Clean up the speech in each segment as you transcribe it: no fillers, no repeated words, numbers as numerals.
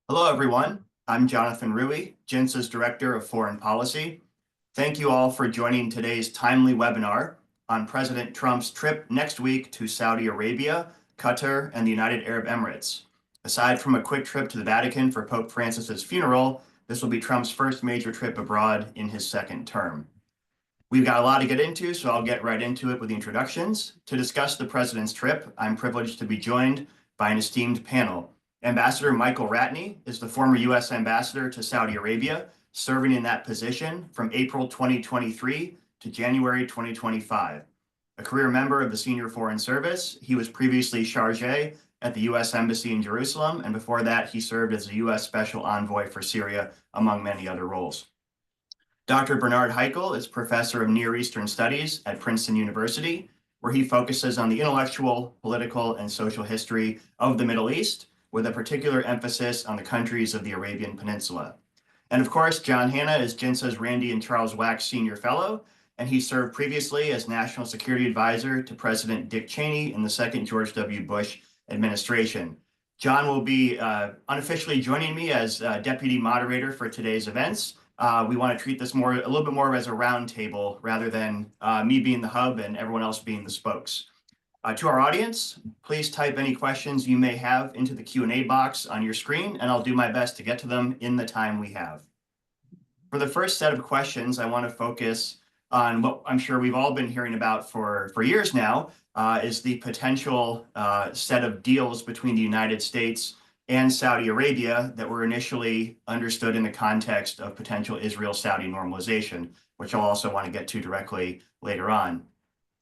Hello, everyone. I'm Jonathan Ruhe, JINSA's Director of Foreign Policy. Thank you all for joining today's timely webinar on President Trump's trip next week to Saudi Arabia, Qatar, and the United Arab Emirates. Aside from a quick trip to the Vatican for Pope Francis's funeral, this will be Trump's first major trip abroad in his second term. We've got a lot to get into, so I'll get right into it with the introductions. To discuss the president's trip, I'm privileged to be joined by an esteemed panel. Ambassador Michael Ratney is the former U.S. ambassador to Saudi Arabia, serving in that position from April 2023 to January 2025. A career member of the Senior Foreign Service, he was previously charge at the U.S. Embassy in Jerusalem, and before that, he served as a U.S. Special Envoy for Syria, among many other roles. Dr. Bernard Haykel is professor of Near Eastern Studies at Princeton University, where he focuses on the intellectual, political, and social history of the Middle East, with a particular emphasis on the countries of the Arabian Peninsula. And of course, John Hanna is JINSA's Randi and Charles Wax Senior Fellow, and he served previously as National Security Advisor to President Dick Cheney in the second George W. Bush administration. John will be unofficially joining me as deputy moderator for today's events. We want to treat this a little bit more as a round table rather than me being the hub and everyone else being the spokes. To our audience, please type any questions you may have into the Q&A box on your screen, and I'll do my best to get to them in the time we have. For the first set of questions, I want to focus on what I'm sure we've all been hearing about for years now, is the potential set of deals between the United States and Saudi Arabia that were initially understood in the context of potential Israel-Saudi normalization, which I'll also want to get to directly later on.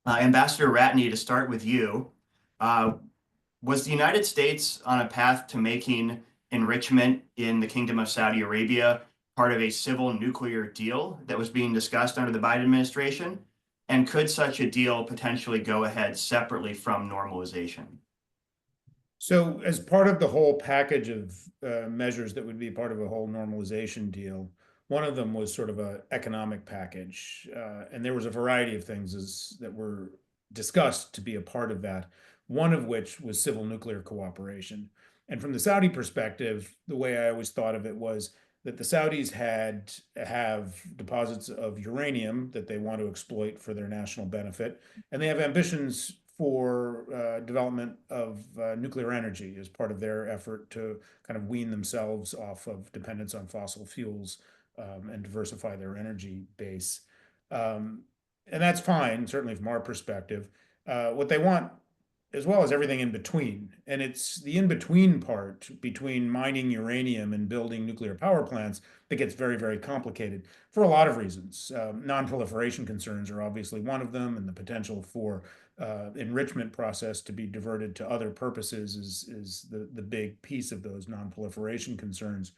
Ambassador Ratney, to start with you, was the United States on a path to making enrichment in the Kingdom of Saudi Arabia part of a civil nuclear deal that was being discussed under the Biden administration? And could such a deal potentially go ahead separately from normalization? So as part of the whole package of measures that would be part of a whole normalization deal, one of them was sort of an economic package. And there was a variety of things that were discussed to be a part of that, one of which was civil nuclear cooperation. And from the Saudi perspective, the way I always thought of it was that the Saudis have deposits of uranium that they want to exploit for their national benefit, and they have ambitions for development of nuclear energy as part of their effort to kind of wean themselves off of dependence on fossil fuels and diversify their energy base. And that's fine, certainly from our perspective. What they want, as well as everything in between, and it's the in-between part between mining uranium and building nuclear power plants that gets very, very complicated for a lot of reasons. Non-proliferation concerns are obviously one of them, and the potential for enrichment process to be diverted to other purposes is the big piece of those non-proliferation concerns.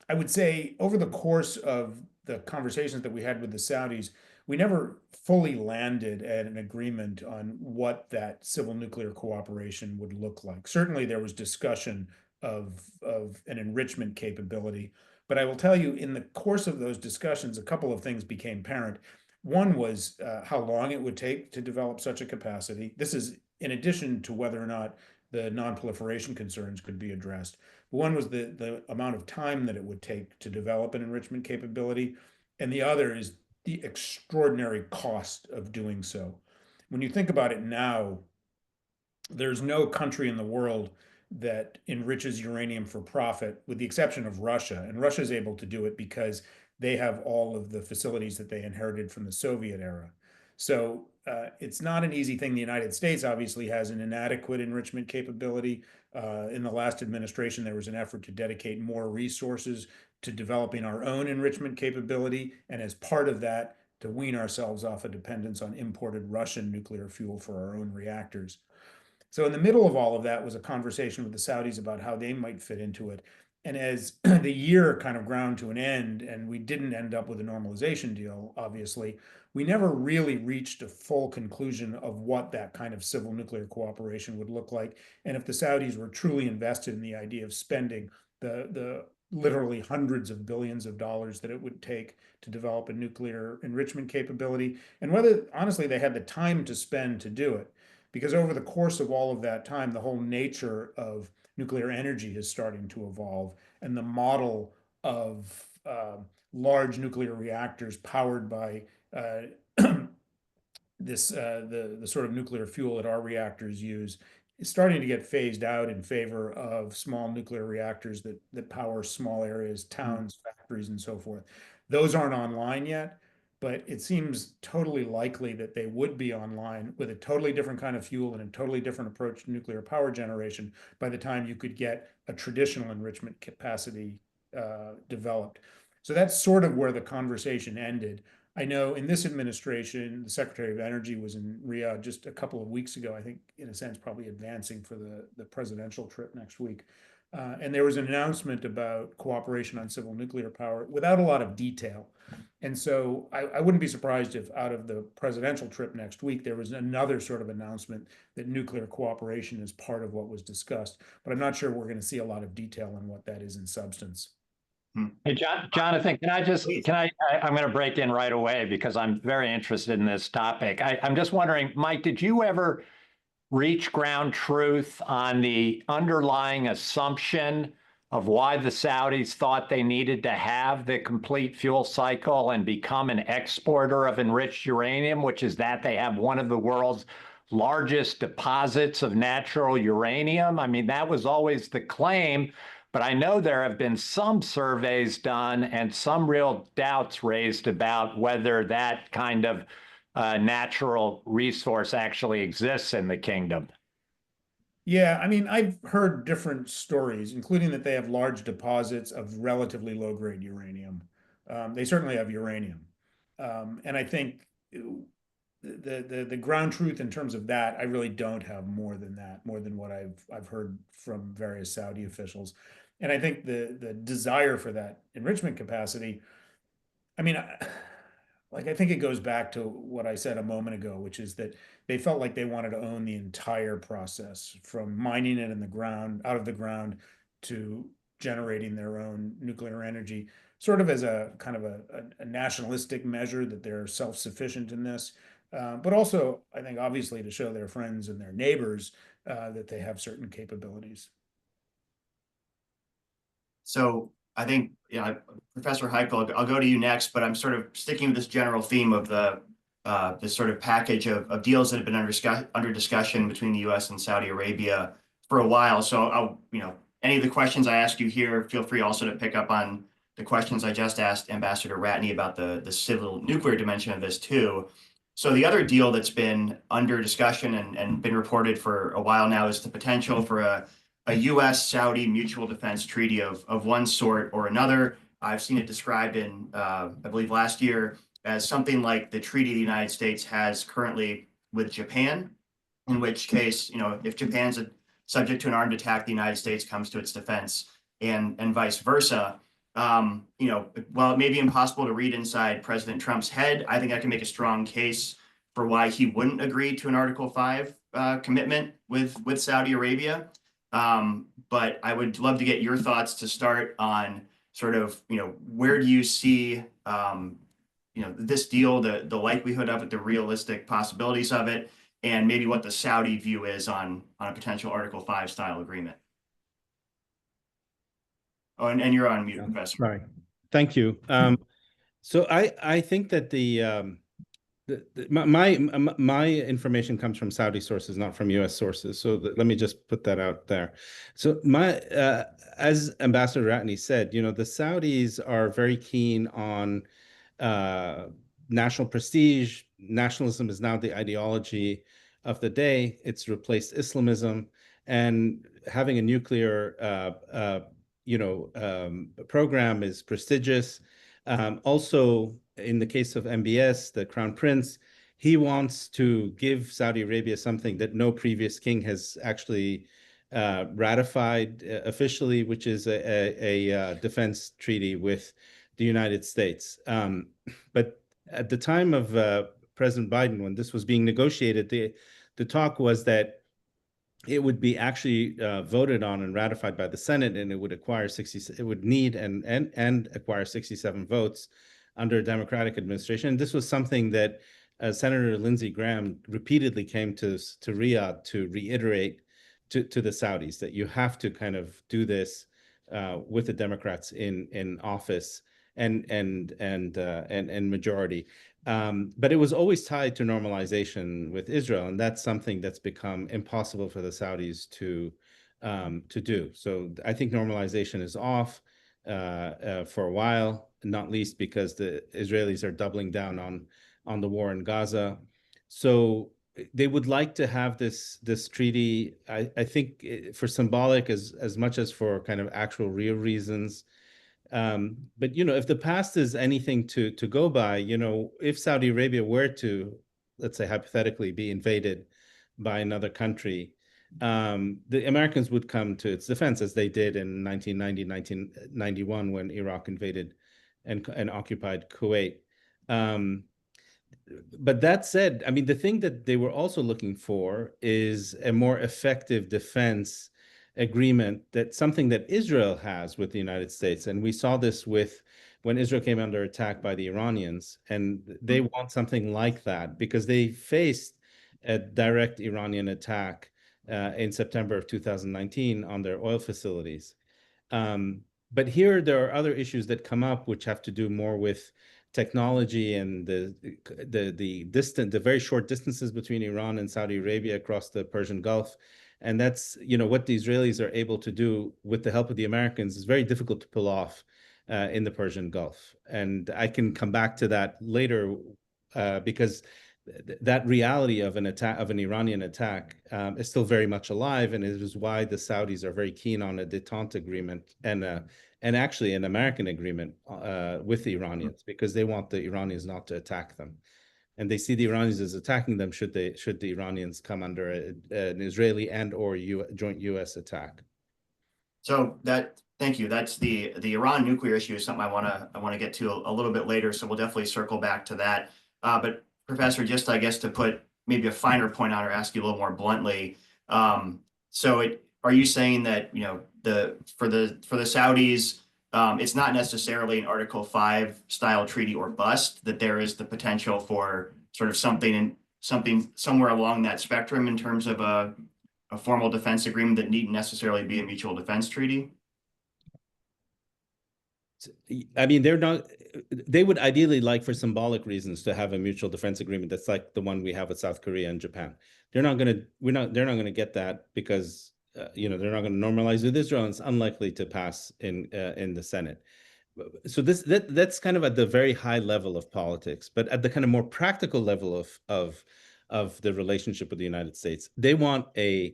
I would say over the course of the conversations that we had with the Saudis, we never fully landed at an agreement on what that civil nuclear cooperation would look like. Certainly, there was discussion of an enrichment capability, but I will tell you, in the course of those discussions, a couple of things became apparent. One was how long it would take to develop such a capacity. This is in addition to whether or not the non-proliferation concerns could be addressed. One was the amount of time that it would take to develop an enrichment capability, and the other is the extraordinary cost of doing so. When you think about it now, there's no country in the world that enriches uranium for profit, with the exception of Russia. And Russia is able to do it because they have all of the facilities that they inherited from the Soviet era. So it's not an easy thing. The United States obviously has an inadequate enrichment capability. In the last administration, there was an effort to dedicate more resources to developing our own enrichment capability, and as part of that, to wean ourselves off a dependence on imported Russian nuclear fuel for our own reactors. So in the middle of all of that was a conversation with the Saudis about how they might fit into it. And as the year kind of ground to an end, and we didn't end up with a normalization deal, obviously, we never really reached a full conclusion of what that kind of civil nuclear cooperation would look like. And if the Saudis were truly invested in the idea of spending the literally hundreds of billions of dollars that it would take to develop a nuclear enrichment capability, and whether honestly they had the time to spend to do it. because over the course of all of that time, the whole nature of nuclear energy is starting to evolve, and the model of large nuclear reactors powered by the sort of nuclear fuel that our reactors use is starting to get phased out in favor of small nuclear reactors that power small areas, towns, factories, and so forth. Those aren't online yet, but it seems totally likely that they would be online with a totally different kind of fuel and a totally different approach to nuclear power generation by the time you could get a traditional enrichment capacity developed. So that's sort of where the conversation ended. I know in this administration, the Secretary of Energy was in Riyadh just a couple of weeks ago, I think, in a sense, probably advancing for the presidential trip next week. And there was an announcement about cooperation on civil nuclear power without a lot of detail. And so I wouldn't be surprised if out of the presidential trip next week, there was another sort of announcement that nuclear cooperation is part of what was discussed. But I'm not sure we're going to see a lot of detail on what that is in substance. Hey, Jonathan, Please. I'm going to break in right away because I'm very interested in this topic. I'm just wondering, Mike, did you ever reach ground truth on the underlying assumption of why the Saudis thought they needed to have the complete fuel cycle and become an exporter of enriched uranium, which is that they have one of the world's largest deposits of natural uranium? I mean, that was always the claim. But I know there have been some surveys done and some real doubts raised about whether that kind of natural resource actually exists in the kingdom. Yeah, I mean, I've heard different stories, including that they have large deposits of relatively low-grade uranium. They certainly have uranium. And I think the ground truth in terms of that, I really don't have more than that, more than what I've heard from various Saudi officials. And I think the desire for that enrichment capacity, I mean, I think it goes back to what I said a moment ago, which is that they felt like they wanted to own the entire process from mining it in the ground, out of the ground, to generating their own nuclear energy, sort of as a kind of a nationalistic measure that they're self-sufficient in this. But also, I think, obviously, to show their friends and their neighbors that they have certain capabilities. So I think, Professor Haykel, I'll go to you next, but I'm sort of sticking with this general theme of this sort of package of deals that have been under discussion between the U.S. and Saudi Arabia for a while. So any of the questions I ask you here, feel free also to pick up on the questions I just asked Ambassador Ratney about the civil nuclear dimension of this too. So the other deal that's been under discussion and been reported for a while now is the potential for a U.S.-Saudi mutual defense treaty of one sort or another. I've seen it described in, I believe last year, as something like the treaty the United States has currently with Japan, in which case, if Japan's subject to an armed attack, the United States comes to its defense, and vice versa. While it may be impossible to read inside President Trump's head, I think I can make a strong case for why he wouldn't agree to an Article 5 commitment with Saudi Arabia. But I would love to get your thoughts to start on sort of, where do you see, this deal, the likelihood of it, the realistic possibilities of it, and maybe what the Saudi view is on a potential Article 5 style agreement. Oh, and you're on mute, Professor. Right. Thank you. So I think that my information comes from Saudi sources, not from U.S. sources. So let me just put that out there. So as Ambassador Ratney said, the Saudis are very keen on national prestige. Nationalism is now the ideology of the day. It's replaced Islamism, and having a nuclear program is prestigious. Also, in the case of MBS, the Crown Prince, he wants to give Saudi Arabia something that no previous king has actually ratified officially, which is a defense treaty with the United States. But at the time of President Biden, when this was being negotiated, the talk was that it would be actually voted on and ratified by the Senate, and it would acquire it would need and acquire 67 votes under a Democratic administration. And this was something that Senator Lindsey Graham repeatedly came to Riyadh to reiterate to the Saudis that you have to kind of do this with the Democrats in office and majority. But it was always tied to normalization with Israel, and that's something that's become impossible for the Saudis to do. So I think normalization is off for a while, not least because the Israelis are doubling down on the war in Gaza. So they would like to have this treaty, I think, for symbolic as much as for kind of actual real reasons. But if the past is anything to go by, if Saudi Arabia were to, let's say hypothetically, be invaded by another country, the Americans would come to its defense, as they did in 1990, 1991, when Iraq invaded and occupied Kuwait. But that said, I mean, the thing that they were also looking for is a more effective defense agreement, that something that Israel has with the United States. And we saw this when Israel came under attack by the Iranians, and they want something like that because they faced a direct Iranian attack in September of 2019 on their oil facilities. But here there are other issues that come up which have to do more with technology and the very short distances between Iran and Saudi Arabia across the Persian Gulf. And that's, what the Israelis are able to do with the help of the Americans is very difficult to pull off in the Persian Gulf. And I can come back to that later because that reality of an Iranian attack is still very much alive, and it is why the Saudis are very keen on a détente agreement and actually an American agreement with the Iranians, because they want the Iranians not to attack them, and they see the Iranians as attacking them should the Iranians come under an Israeli and/or joint U.S. attack. So thank you. That's the Iran nuclear issue is something I want to get to a little bit later. So we'll definitely circle back to that. But Professor, just I guess to put maybe a finer point on, or ask you a little more bluntly, are you saying that for the Saudis, it's not necessarily an Article 5 style treaty or bust, that there is the potential for sort of something somewhere along that spectrum in terms of a formal defense agreement that needn't necessarily be a mutual defense treaty? I mean, they would ideally like, for symbolic reasons, to have a mutual defense agreement that's like the one we have with South Korea and Japan. They're not going to get that because they're not going to normalize with Israel, and it's unlikely to pass in the Senate. So that's kind of at the very high level of politics, but at the kind of more practical level of the relationship with the United States, they want an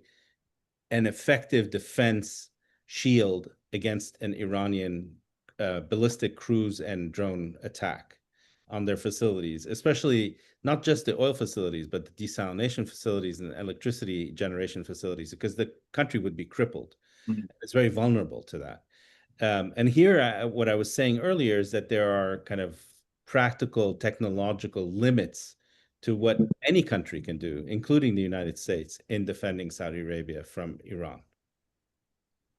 effective defense shield against an Iranian ballistic cruise and drone attack on their facilities, especially not just the oil facilities, but the desalination facilities and electricity generation facilities, because the country would be crippled. Mm-hmm. It's very vulnerable to that. And here, what I was saying earlier is that there are kind of practical technological limits to what any country can do, including the United States, in defending Saudi Arabia from Iran.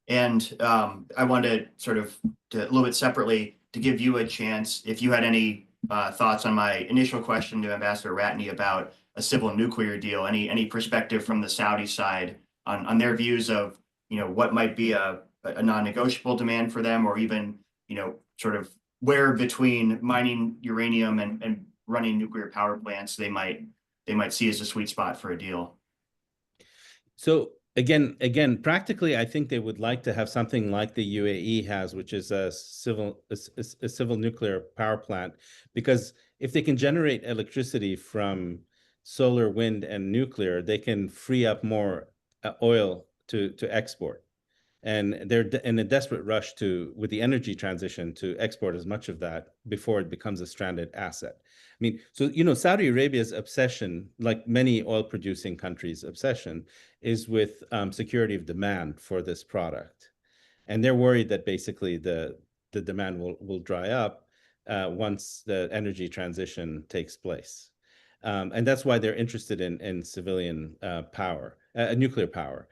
And I wanted to a little bit separately to give you a chance, if you had any thoughts on my initial question to Ambassador Ratney about a civil nuclear deal, any perspective from the Saudi side on their views of, what might be a non-negotiable demand for them, or even, sort of where between mining uranium and running nuclear power plants they might see as a sweet spot for a deal. So again, practically, I think they would like to have something like the UAE has, which is a civil nuclear power plant, because if they can generate electricity from solar, wind, and nuclear, they can free up more oil to export. And they're in a desperate rush with the energy transition, to export as much of that before it becomes a stranded asset. I mean, so, Saudi Arabia's obsession, like many oil-producing countries' obsession, is with security of demand for this product. And they're worried that basically the demand will dry up once the energy transition takes place. And that's why they're interested in civilian power, nuclear power.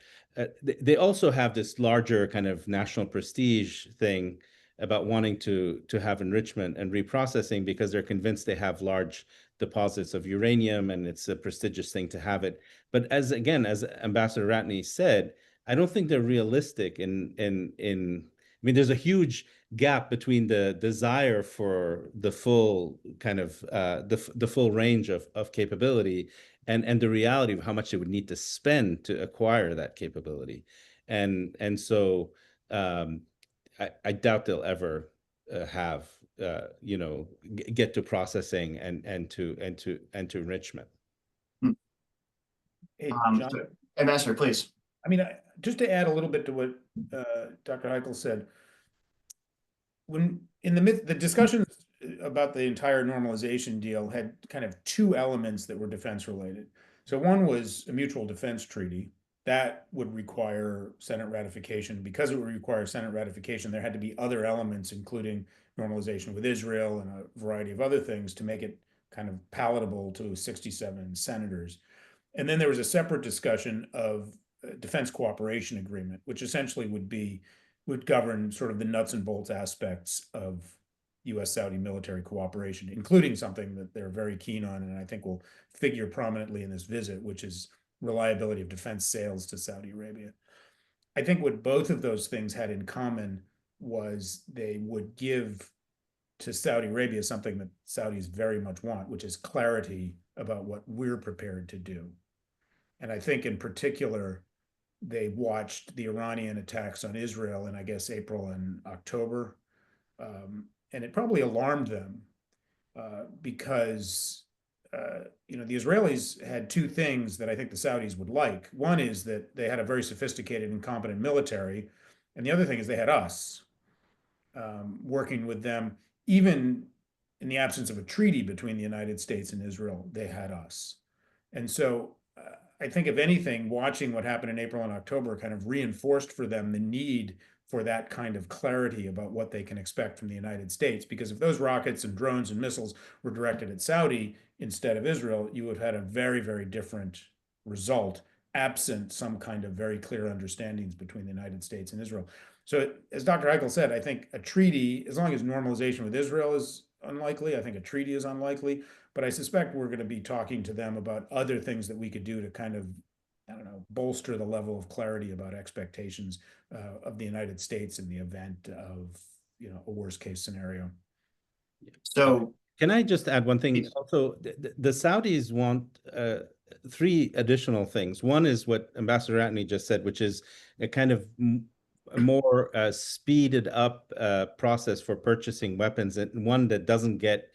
They also have this larger kind of national prestige thing about wanting to have enrichment and reprocessing, because they're convinced they have large deposits of uranium, and it's a prestigious thing to have it. But as Ambassador Ratney said, I don't think they're realistic I mean, there's a huge gap between the desire for the full kind of the full range of capability and the reality of how much they would need to spend to acquire that capability. And so I doubt they'll ever have get to processing and to enrichment. Hey, John, So, Ambassador, please. I mean, just to add a little bit to what Dr. Haykel said, when in the discussions about the entire normalization deal had kind of two elements that were defense related. So one was a mutual defense treaty that would require Senate ratification. Because it would require Senate ratification, there had to be other elements, including normalization with Israel and a variety of other things to make it kind of palatable to 67 senators. And then there was a separate discussion of defense cooperation agreement, which essentially would govern sort of the nuts and bolts aspects of U.S.-Saudi military cooperation, including something that they're very keen on, and I think will figure prominently in this visit, which is reliability of defense sales to Saudi Arabia. I think what both of those things had in common was they would give to Saudi Arabia something that Saudis very much want, which is clarity about what we're prepared to do. And I think in particular, they watched the Iranian attacks on Israel in, I guess, April and October. And it probably alarmed them because, the Israelis had two things that I think the Saudis would like. One is that they had a very sophisticated and competent military. And the other thing is they had us working with them, even in the absence of a treaty between the United States and Israel, they had us. And so I think, if anything, watching what happened in April and October kind of reinforced for them the need for that kind of clarity about what they can expect from the United States. Because if those rockets and drones and missiles were directed at Saudi instead of Israel, you would have had a very, very different result, absent some kind of very clear understandings between the United States and Israel. So, as Dr. Haykel said, I think a treaty, as long as normalization with Israel is unlikely, I think a treaty is unlikely. But I suspect we're going to be talking to them about other things that we could do to kind of, I don't know, bolster the level of clarity about expectations of the United States in the event of, a worst case scenario. So, can I just add one thing? Also, the Saudis want three additional things. One is what Ambassador Ratney just said, which is a kind of more speeded up process for purchasing weapons, and one that doesn't get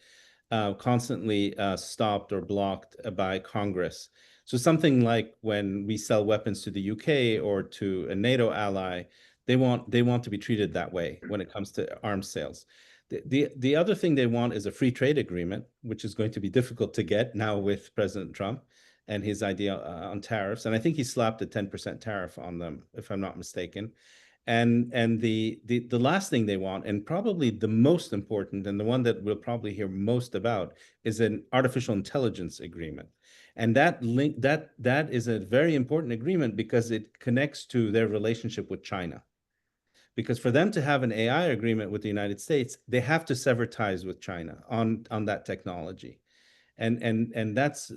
constantly stopped or blocked by Congress. So something like when we sell weapons to the UK or to a NATO ally, they want to be treated that way when it comes to arms sales. The other thing they want is a free trade agreement, which is going to be difficult to get now with President Trump and his idea on tariffs. And I think he slapped a 10% tariff on them, if I'm not mistaken. And the last thing they want, and probably the most important, and the one that we'll probably hear most about, is an artificial intelligence agreement. And that is a very important agreement because it connects to their relationship with China. Because for them to have an AI agreement with the United States, they have to sever ties with China on that technology. And that's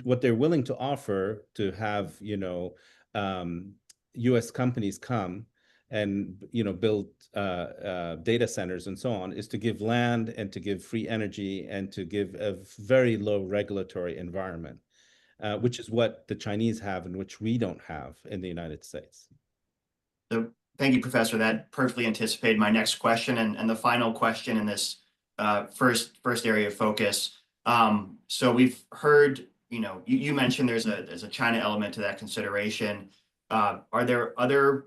what they're willing to offer to have, US companies come and build data centers and so on, is to give land and to give free energy and to give a very low regulatory environment, which is what the Chinese have and which we don't have in the United States. So thank you, Professor. That perfectly anticipated my next question and the final question in this first area of focus. So we've heard, you mentioned there's a China element to that consideration. Are there other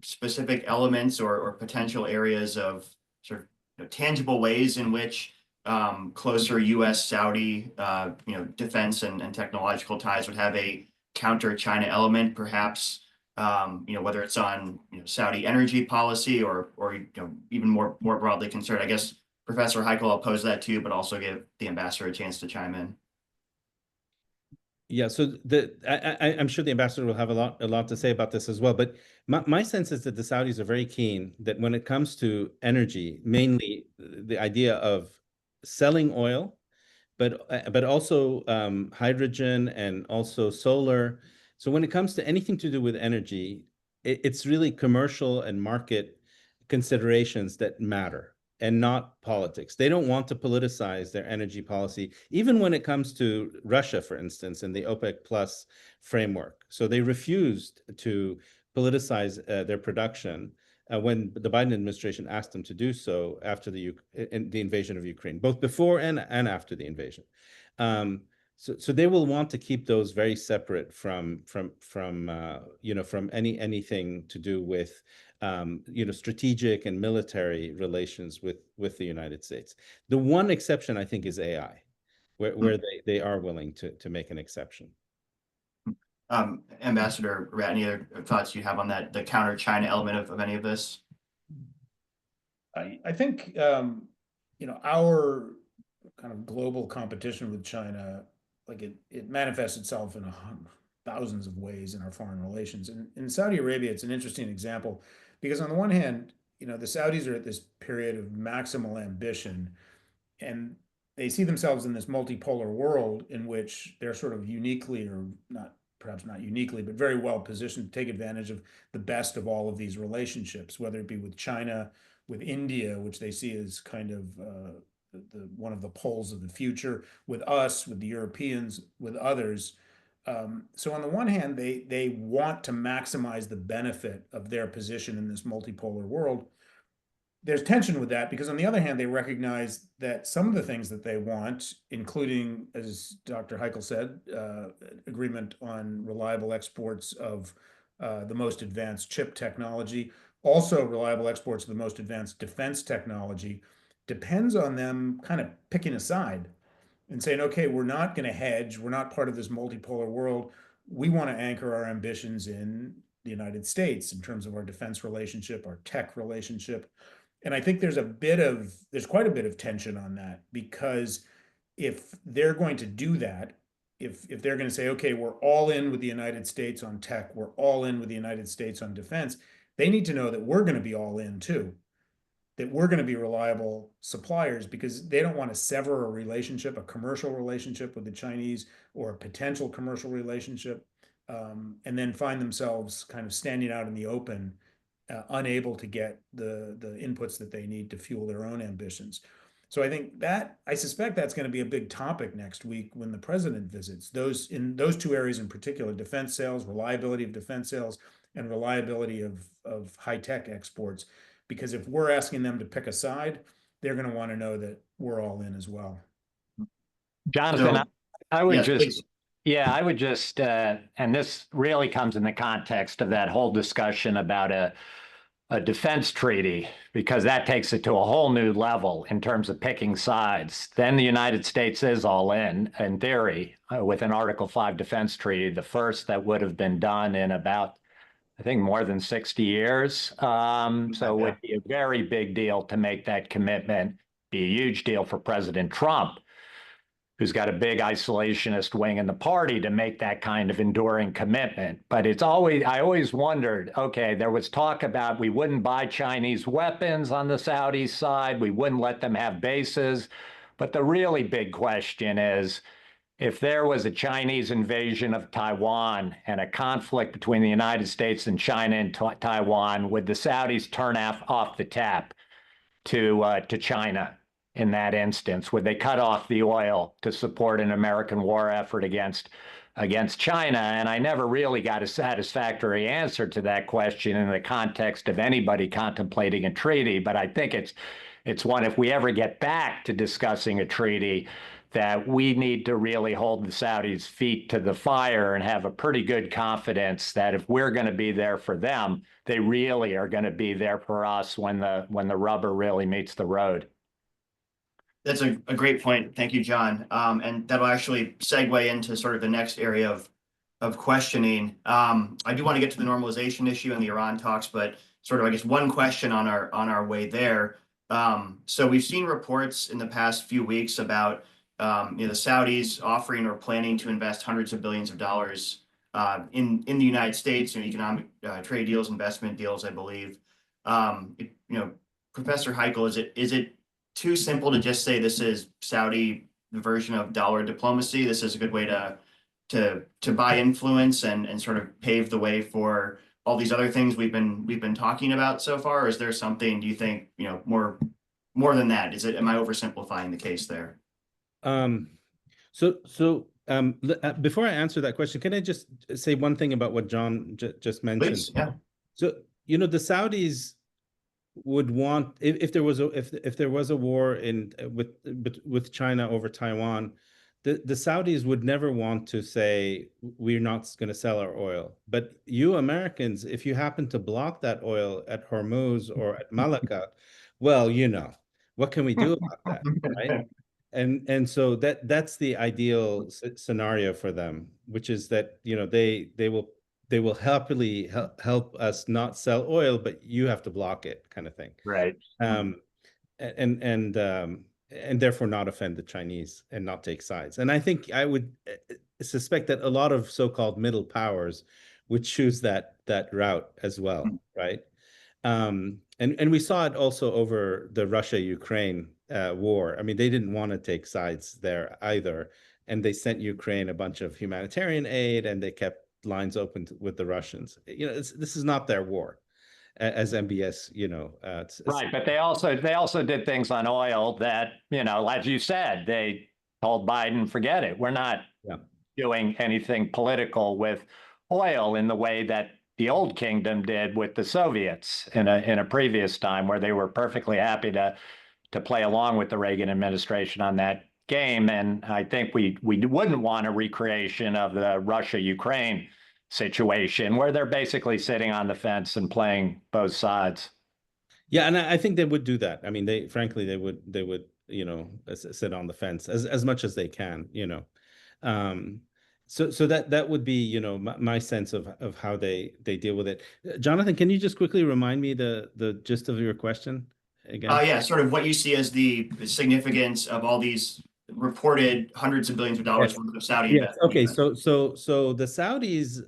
specific elements or potential areas of sort of tangible ways in which closer U.S.-Saudi defense and technological ties would have a counter-China element, perhaps whether it's on Saudi energy policy or even more broadly concerned? I guess, Professor Haykel, I'll pose that to you, but also give the ambassador a chance to chime in. Yeah, so I'm sure the ambassador will have a lot to say about this as well. But my sense is that the Saudis are very keen that when it comes to energy, mainly the idea of selling oil but also hydrogen and also solar. So when it comes to anything to do with energy, it's really commercial and market considerations that matter and not politics. They don't want to politicize their energy policy, even when it comes to Russia, for instance, in the OPEC Plus framework. So they refused to politicize their production when the Biden administration asked them to do so after the invasion of Ukraine, both before and after the invasion. So they will want to keep those very separate from anything to do with strategic and military relations with the United States. The one exception, I think, is AI, where they are willing to make an exception. Ambassador Ratney, other thoughts you have on that, the counter-China element of any of this? I think our kind of global competition with China, like it manifests itself in thousands of ways in our foreign relations. And in Saudi Arabia, it's an interesting example because on the one hand, the Saudis are at this period of maximal ambition, and they see themselves in this multipolar world in which they're sort of uniquely, or perhaps not uniquely, but very well positioned to take advantage of the best of all of these relationships, whether it be with China, with India, which they see as kind of one of the poles of the future, with us, with the Europeans, with others. So on the one hand, they want to maximize the benefit of their position in this multipolar world. There's tension with that because on the other hand, they recognize that some of the things that they want, including, as Dr. Haykel said, agreement on reliable exports of the most advanced chip technology, also reliable exports of the most advanced defense technology, depends on them kind of picking a side and saying, okay, we're not going to hedge. We're not part of this multipolar world. We want to anchor our ambitions in the United States in terms of our defense relationship, our tech relationship. And I think there's quite a bit of tension on that, because if they're going to do that, if they're going to say, okay, we're all in with the United States on tech, we're all in with the United States on defense, they need to know that we're going to be all in too, that we're going to be reliable suppliers, because they don't want to sever a relationship, a commercial relationship with the Chinese, or a potential commercial relationship, and then find themselves kind of standing out in the open, unable to get the inputs that they need to fuel their own ambitions. So I suspect that's going to be a big topic next week when the president visits. In those two areas in particular, defense sales, reliability of defense sales, and reliability of high-tech exports. Because if we're asking them to pick a side, they're going to want to know that we're all in as well. Jonathan, I would yes, just, please. yeah, I would just, and this really comes in the context of that whole discussion about a defense treaty, because that takes it to a whole new level in terms of picking sides. Then the United States is all in theory, with an Article 5 defense treaty, the first that would have been done in about, I think, more than 60 years. So it would be a very big deal to make that commitment, be a huge deal for President Trump, who's got a big isolationist wing in the party, to make that kind of enduring commitment. But I always wondered, okay, there was talk about we wouldn't buy Chinese weapons on the Saudi side, we wouldn't let them have bases. But the really big question is, if there was a Chinese invasion of Taiwan and a conflict between the United States and China and Taiwan, would the Saudis turn off the tap to China in that instance? Would they cut off the oil to support an American war effort against China? And I never really got a satisfactory answer to that question in the context of anybody contemplating a treaty. But I think it's one, if we ever get back to discussing a treaty, that we need to really hold the Saudis' feet to the fire and have a pretty good confidence that if we're going to be there for them, they really are going to be there for us when the rubber really meets the road. That's a great point. Thank you, John. And that'll actually segue into sort of the next area of questioning. I do want to get to the normalization issue and the Iran talks, but sort of, I guess, one question on our way there. So we've seen reports in the past few weeks about the Saudis offering or planning to invest hundreds of billions of dollars in the United States, economic trade deals, investment deals, I believe. Professor Haykel, is it too simple to just say this is Saudi the version of dollar diplomacy. This is a good way to buy influence and sort of pave the way for all these other things we've been talking about so far? Or is there something, do you think, more than that? Am I oversimplifying the case there? Before I answer that question, can I just say one thing about what John just mentioned? Please, yeah. So, the Saudis would want, if there was a war with China over Taiwan, the Saudis would never want to say, we're not going to sell our oil. But you Americans, if you happen to block that oil at Hormuz or at Malacca, well, what can we do about that, right? And so that's the ideal scenario for them, which is that they will happily help us not sell oil, but you have to block it, kind of thing. Right. And therefore not offend the Chinese and not take sides. And I think I would suspect that a lot of so-called middle powers would choose that route as well, right? And we saw it also over the Russia-Ukraine war. I mean, they didn't want to take sides there either, and they sent Ukraine a bunch of humanitarian aid, and they kept lines open with the Russians. This is not their war, as MBS, Right, but they also did things on oil that, as you said, they told Biden, forget it. We're not doing anything political with oil in the way that the old kingdom did with the Soviets in a previous time, where they were perfectly happy to play along with the Reagan administration on that game. And I think we wouldn't want a recreation of the Russia-Ukraine situation, where they're basically sitting on the fence and playing both sides. Yeah, and I think they would do that. I mean, they would sit on the fence as much as they can. So that would be my sense of how they deal with it. Jonathan, can you just quickly remind me the gist of your question again? Yeah, sort of what you see as the significance of all these reported hundreds of billions of dollars worth of Saudi investment. Okay, so the Saudis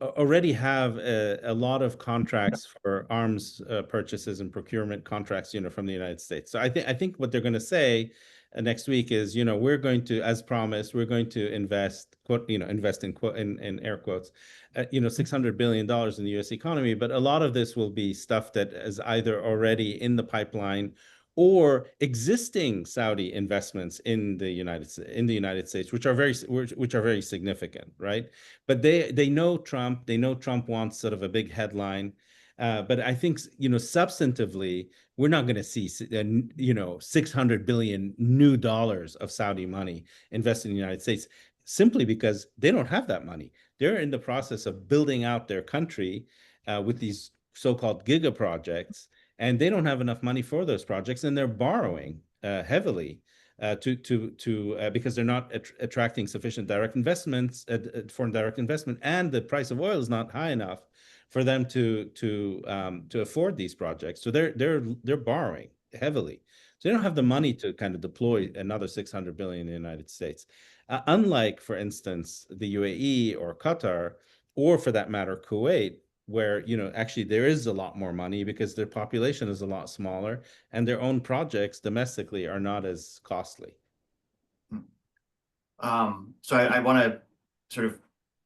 already have a lot of contracts for arms purchases and procurement contracts, from the United States. So I think what they're going to say next week is, we're going to, as promised, we're going to invest in air quotes, $600 billion in the U.S. economy. But a lot of this will be stuff that is either already in the pipeline or existing Saudi investments in the United States, which are very significant, right? But they know Trump. They know Trump wants sort of a big headline. But I think substantively, we're not going to see $600 billion new dollars of Saudi money invested in the United States, simply because they don't have that money. They're in the process of building out their country with these so-called giga projects. And they don't have enough money for those projects, and they're borrowing heavily because they're not attracting sufficient direct investments, foreign direct investment, and the price of oil is not high enough for them to afford these projects. So they're borrowing heavily. So they don't have the money to kind of deploy another $600 billion in the United States. Unlike, for instance, the UAE or Qatar, or for that matter, Kuwait, where actually there is a lot more money because their population is a lot smaller and their own projects domestically are not as costly. So I want to sort of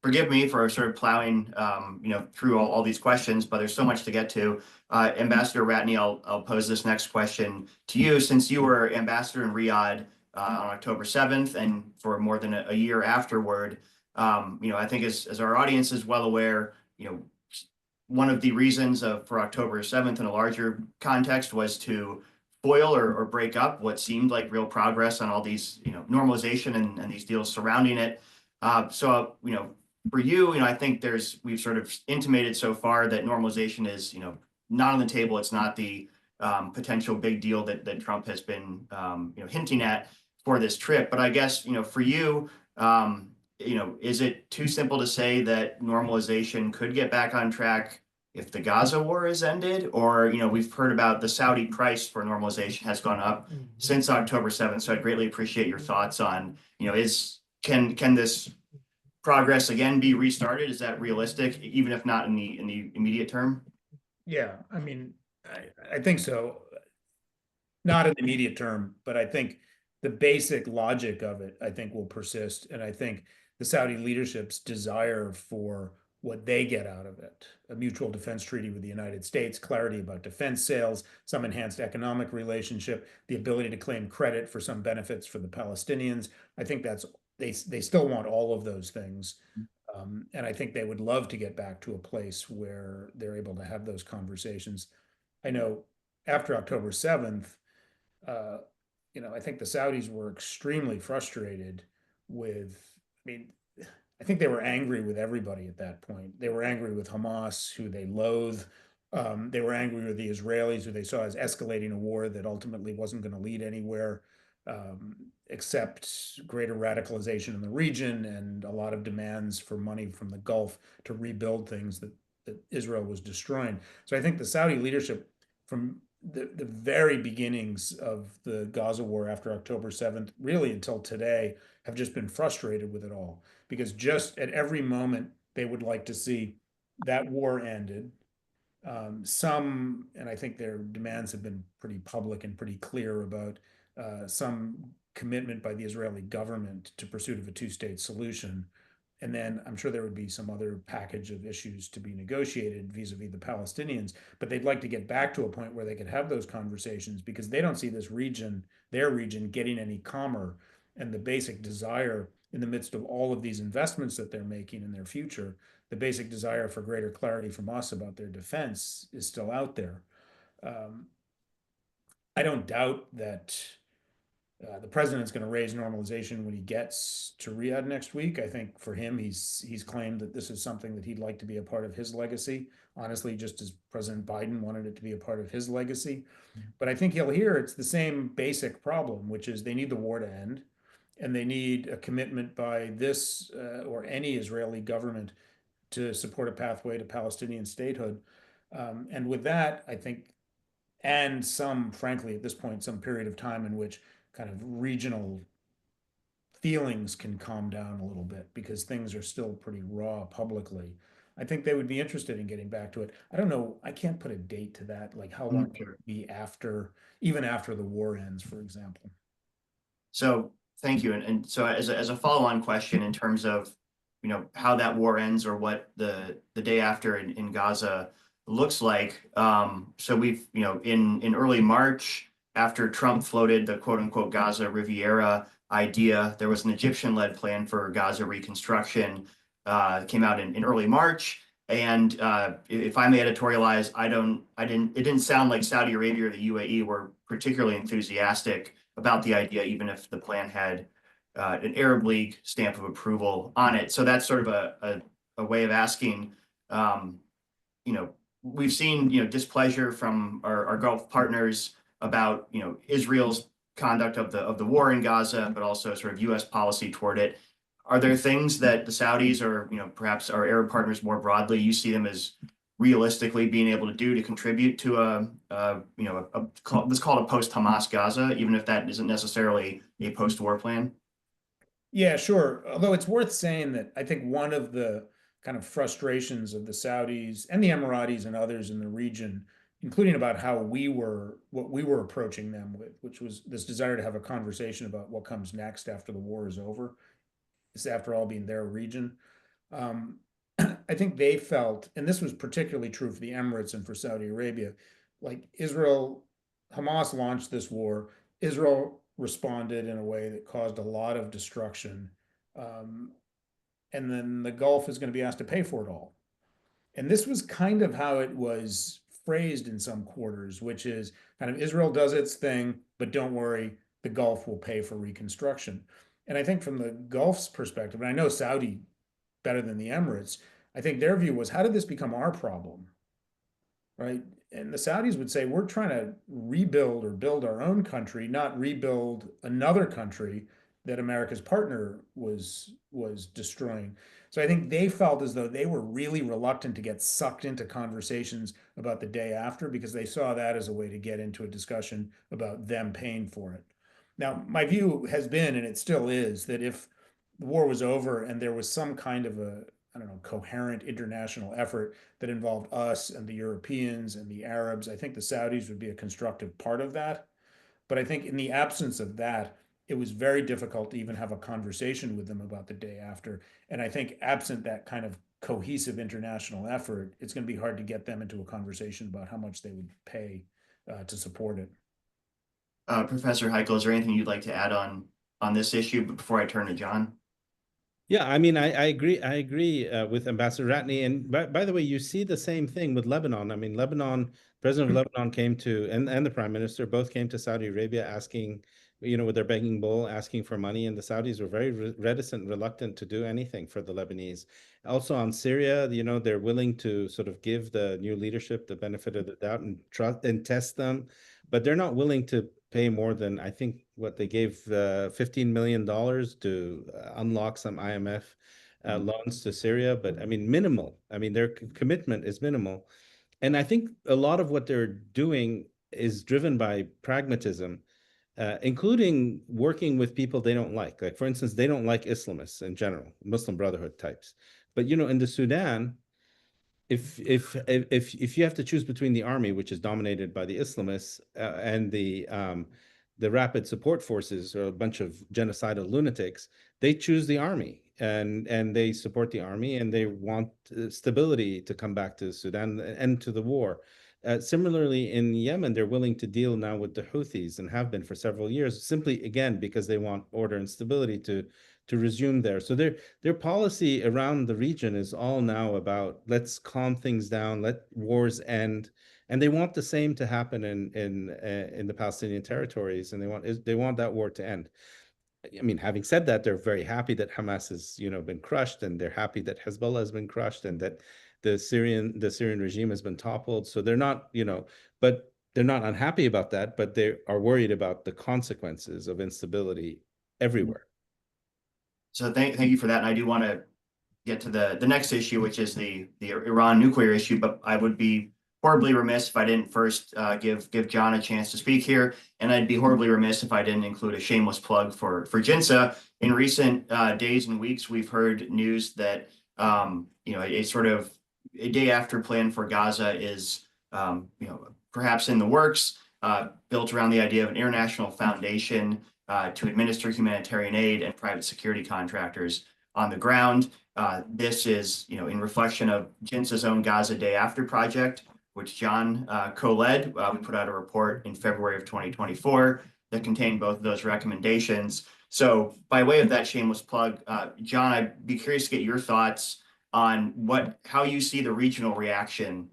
forgive me for sort of plowing through all these questions, but there's so much to get to. Ambassador Ratney, I'll pose this next question to you, since you were ambassador in Riyadh on October 7th and for more than a year afterward. I think as our audience is well aware, one of the reasons for October 7th in a larger context was to foil or break up what seemed like real progress on all these, normalization and these deals surrounding it. So, for you, I think we've sort of intimated so far that normalization is, not on the table. It's not the potential big deal that Trump has been, hinting at for this trip. But I guess, for you, is it too simple to say that normalization could get back on track if the Gaza war is ended? Or, we've heard about the Saudi price for normalization has gone up since October 7th. So I'd greatly appreciate your thoughts on, can this progress again be restarted? Is that realistic, even if not in the immediate term? Yeah, I mean, I think so. Not in the immediate term, but I think the basic logic of it, I think, will persist. And I think the Saudi leadership's desire for what they get out of it, a mutual defense treaty with the United States, clarity about defense sales, some enhanced economic relationship, the ability to claim credit for some benefits for the Palestinians. I think they still want all of those things. And I think they would love to get back to a place where they're able to have those conversations. I know after October 7th, uh, I think the Saudis were extremely frustrated with, I mean, I think they were angry with everybody at that point. They were angry with Hamas, who they loathe. They were angry with the Israelis, who they saw as escalating a war that ultimately wasn't going to lead anywhere, except greater radicalization in the region and a lot of demands for money from the Gulf to rebuild things that Israel was destroying. So I think the Saudi leadership, from the very beginnings of the Gaza war after October 7th, really until today, have just been frustrated with it all, because just at every moment they would like to see that war ended. And I think their demands have been pretty public and pretty clear about some commitment by the Israeli government to pursuit of a two-state solution. And then I'm sure there would be some other package of issues to be negotiated vis-a-vis the Palestinians, but they'd like to get back to a point where they could have those conversations, because they don't see this region, their region, getting any calmer. And the basic desire in the midst of all of these investments that they're making in their future, the basic desire for greater clarity from us about their defense is still out there. Um, I don't doubt that the president's going to raise normalization when he gets to Riyadh next week. I think for him, he's claimed that this is something that he'd like to be a part of his legacy. Honestly, just as President Biden wanted it to be a part of his legacy. But I think he'll hear it's the same basic problem, which is they need the war to end, and they need a commitment by this or any Israeli government to support a pathway to Palestinian statehood. And with that, I think, and some, frankly, at this point, some period of time in which kind of regional feelings can calm down a little bit, because things are still pretty raw publicly. I think they would be interested in getting back to it. I don't know. I can't put a date to that, like how long it would be after, even after the war ends, for example. So thank you. And so as a follow-on question in terms of, how that war ends or what the day after in Gaza looks like. So we've, in early March, after Trump floated the quote unquote Gaza Riviera idea, there was an Egyptian-led plan for Gaza reconstruction, came out in early March. And if I may editorialize, it didn't sound like Saudi Arabia or the UAE were particularly enthusiastic about the idea, even if the plan had an Arab League stamp of approval on it. So that's sort of a way of asking, we've seen, displeasure from our Gulf partners about, Israel's conduct of the war in Gaza, but also sort of U.S. policy toward it. Are there things that the Saudis or, perhaps our Arab partners more broadly, you see them as realistically being able to do to contribute to let's call it a post-Hamas Gaza, even if that isn't necessarily a post-war plan? Yeah, sure. Although it's worth saying that I think one of the kind of frustrations of the Saudis and the Emiratis and others in the region, including about what we were approaching them with, which was this desire to have a conversation about what comes next after the war is over. It's, after all, being their region. I think they felt, and this was particularly true for the Emirates and for Saudi Arabia, like Hamas launched this war. Israel responded in a way that caused a lot of destruction. And then the Gulf is going to be asked to pay for it all. And this was kind of how it was phrased in some quarters, which is kind of Israel does its thing, but don't worry, the Gulf will pay for reconstruction. And I think from the Gulf's perspective, and I know Saudi better than the Emirates, I think their view was, how did this become our problem? Right? And the Saudis would say, we're trying to rebuild or build our own country, not rebuild another country that America's partner was destroying. So I think they felt as though they were really reluctant to get sucked into conversations about the day after, because they saw that as a way to get into a discussion about them paying for it. Now, my view has been, and it still is, that if the war was over and there was some kind of a, I don't know, coherent international effort that involved us and the Europeans and the Arabs, I think the Saudis would be a constructive part of that. But I think in the absence of that, it was very difficult to even have a conversation with them about the day after. And I think absent that kind of cohesive international effort, it's going to be hard to get them into a conversation about how much they would pay to support it. Professor Haykel, is there anything you'd like to add on this issue before I turn to John? Yeah, I mean, I agree. I agree with Ambassador Ratney. And by the way, you see the same thing with Lebanon. I mean, Lebanon, President of Lebanon came to, and the Prime Minister both came to Saudi Arabia asking, with their begging bowl, asking for money, and the Saudis were very reticent, reluctant to do anything for the Lebanese. Also on Syria, they're willing to sort of give the new leadership the benefit of the doubt and trust and test them, but they're not willing to pay more than, I think, what they gave $15 million to unlock some IMF loans to Syria, but I mean, minimal. I mean, their commitment is minimal. And I think a lot of what they're doing is driven by pragmatism, including working with people they don't like. Like, for instance, they don't like Islamists in general, Muslim Brotherhood types. But, in the Sudan, if you have to choose between the army, which is dominated by the Islamists, and the rapid support forces, or a bunch of genocidal lunatics, they choose the army, and they support the army, and they want stability to come back to Sudan and to the war. Similarly, in Yemen, they're willing to deal now with the Houthis and have been for several years, simply, again, because they want order and stability to resume there. So their policy around the region is all now about, let's calm things down, let wars end, and they want the same to happen in the Palestinian territories, and they want that war to end. I mean, having said that, they're very happy that Hamas has been crushed, and they're happy that Hezbollah has been crushed, and that the Syrian regime has been toppled. So they're not, but they're not unhappy about that, but they are worried about the consequences of instability everywhere. So thank you for that. And I do want to get to the next issue, which is the Iran nuclear issue, but I would be horribly remiss if I didn't first give John a chance to speak here, and I'd be horribly remiss if I didn't include a shameless plug for JINSA. In recent days and weeks, we've heard news that a sort of a day after plan for Gaza is perhaps in the works, built around the idea of an international foundation to administer humanitarian aid and private security contractors on the ground. This is, in reflection of JINSA's own Gaza Day After project, which John co-led. We put out a report in February of 2024 that contained both of those recommendations. So by way of that shameless plug, John, I'd be curious to get your thoughts on how you see the regional reaction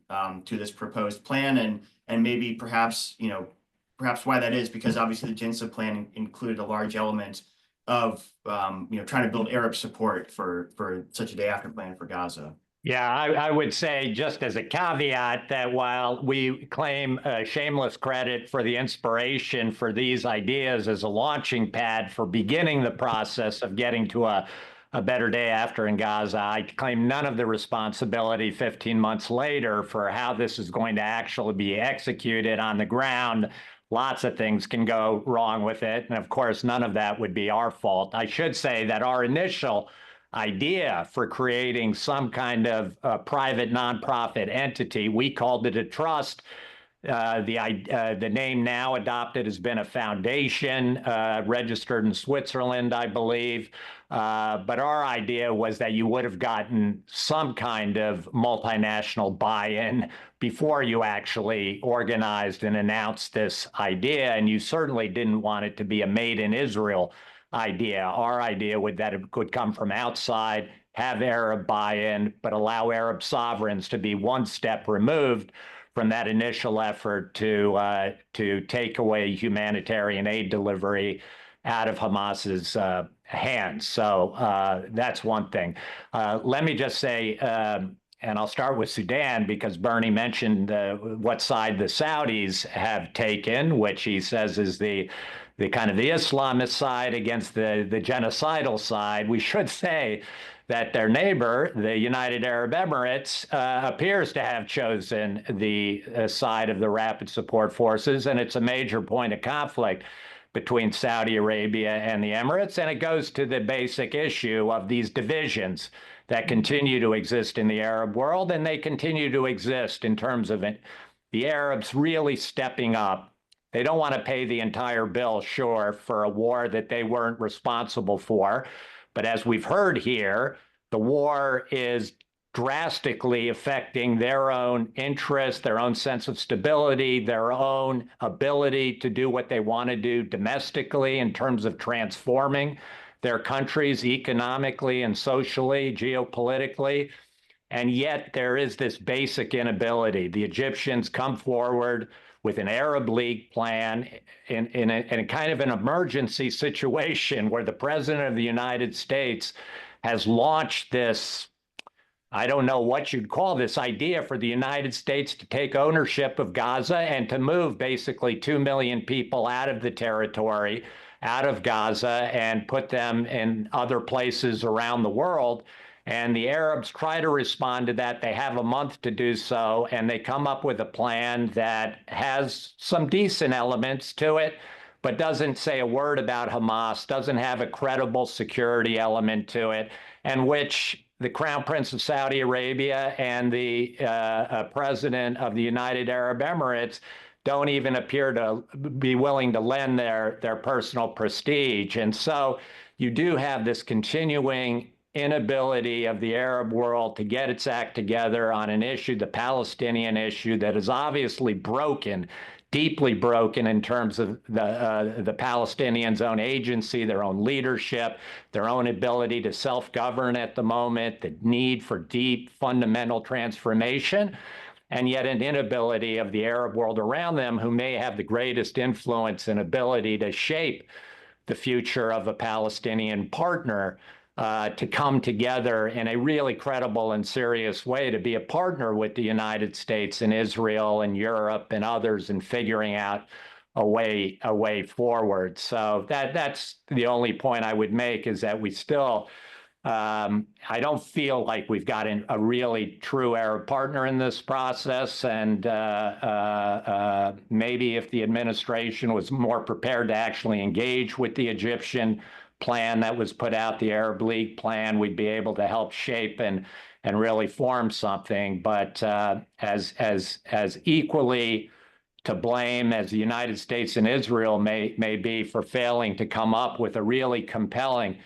to this proposed plan, and maybe perhaps why that is, because obviously the JINSA plan included a large element of trying to build Arab support for such a day after plan for Gaza. Yeah, I would say, just as a caveat, that while we claim shameless credit for the inspiration for these ideas as a launching pad for beginning the process of getting to a better day after in Gaza, I claim none of the responsibility 15 months later for how this is going to actually be executed on the ground. Lots of things can go wrong with it, and of course, none of that would be our fault. I should say that our initial idea for creating some kind of private nonprofit entity, we called it a trust. The name now adopted has been a foundation, registered in Switzerland, I believe. But our idea was that you would have gotten some kind of multinational buy-in before you actually organized and announced this idea. And you certainly didn't want it to be a made in Israel idea. Our idea would that it could come from outside, have Arab buy-in, but allow Arab sovereigns to be one step removed from that initial effort to take away humanitarian aid delivery out of Hamas's hands. So that's one thing. Let me just say, and I'll start with Sudan, because Bernie mentioned what side the Saudis have taken, which he says is the kind of the Islamist side against the genocidal side. We should say that their neighbor, the United Arab Emirates, appears to have chosen the side of the rapid support forces, and it's a major point of conflict between Saudi Arabia and the Emirates, and it goes to the basic issue of these divisions that continue to exist in the Arab world, and they continue to exist in terms of the Arabs really stepping up They don't want to pay the entire bill, sure, for a war that they weren't responsible for. But as we've heard here, the war is drastically affecting their own interest, their own sense of stability, their own ability to do what they want to do domestically in terms of transforming their countries economically and socially, geopolitically. And yet there is this basic inability. The Egyptians come forward with an Arab League plan in a kind of an emergency situation where the president of the United States has launched this, I don't know what you'd call this idea for the United States to take ownership of Gaza and to move basically 2 million people out of the territory, out of Gaza, and put them in other places around the world. And the Arabs try to respond to that. They have a month to do so, and they come up with a plan that has some decent elements to it, but doesn't say a word about Hamas, doesn't have a credible security element to it, and which the Crown Prince of Saudi Arabia and the President of the United Arab Emirates don't even appear to be willing to lend their personal prestige. And so you do have this continuing inability of the Arab world to get its act together on an issue, the Palestinian issue, that is obviously broken, deeply broken in terms of the Palestinians' own agency, their own leadership, their own ability to self-govern at the moment, the need for deep fundamental transformation, and yet an inability of the Arab world around them, who may have the greatest influence and ability to shape the future of a Palestinian partner, to come together in a really credible and serious way to be a partner with the United States and Israel and Europe and others in figuring out a way forward. So that's the only point I would make, is that we still, I don't feel like we've got a really true Arab partner in this process. And maybe if the administration was more prepared to actually engage with the Egyptian plan that was put out, the Arab League plan, we'd be able to help shape and really form something. But as equally to blame as the United States and Israel may be for failing to come up with a really compelling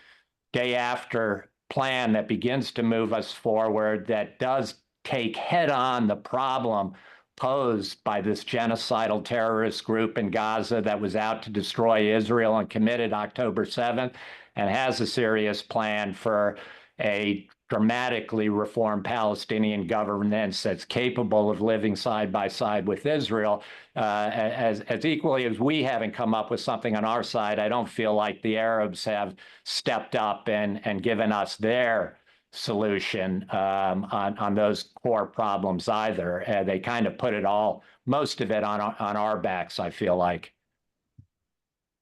day after plan that begins to move us forward, that does take head on the problem posed by this genocidal terrorist group in Gaza that was out to destroy Israel and committed October 7th, and has a serious plan for a dramatically reformed Palestinian governance that's capable of living side by side with Israel. As equally as we haven't come up with something on our side, I don't feel like the Arabs have stepped up and given us their solution on those core problems either. They kind of put it all, most of it on our backs, I feel like.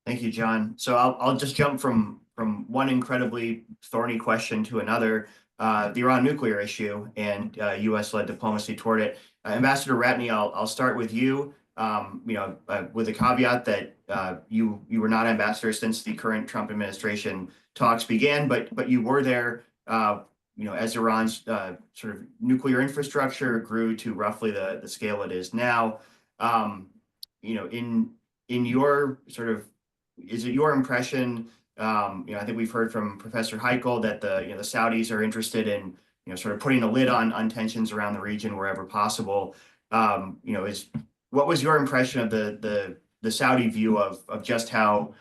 Thank you, John. So I'll just jump from one incredibly thorny question to another, the Iran nuclear issue and U.S.-led diplomacy toward it. Ambassador Ratney, I'll start with you. With the caveat that you were not ambassador since the current Trump administration talks began, but you were there. As Iran's sort of nuclear infrastructure grew to roughly the scale it is now. In your sort of, is it your impression? I think we've heard from Professor Haykel that the Saudis are interested in sort of putting a lid on tensions around the region wherever possible. What was your impression of the Saudi view of just how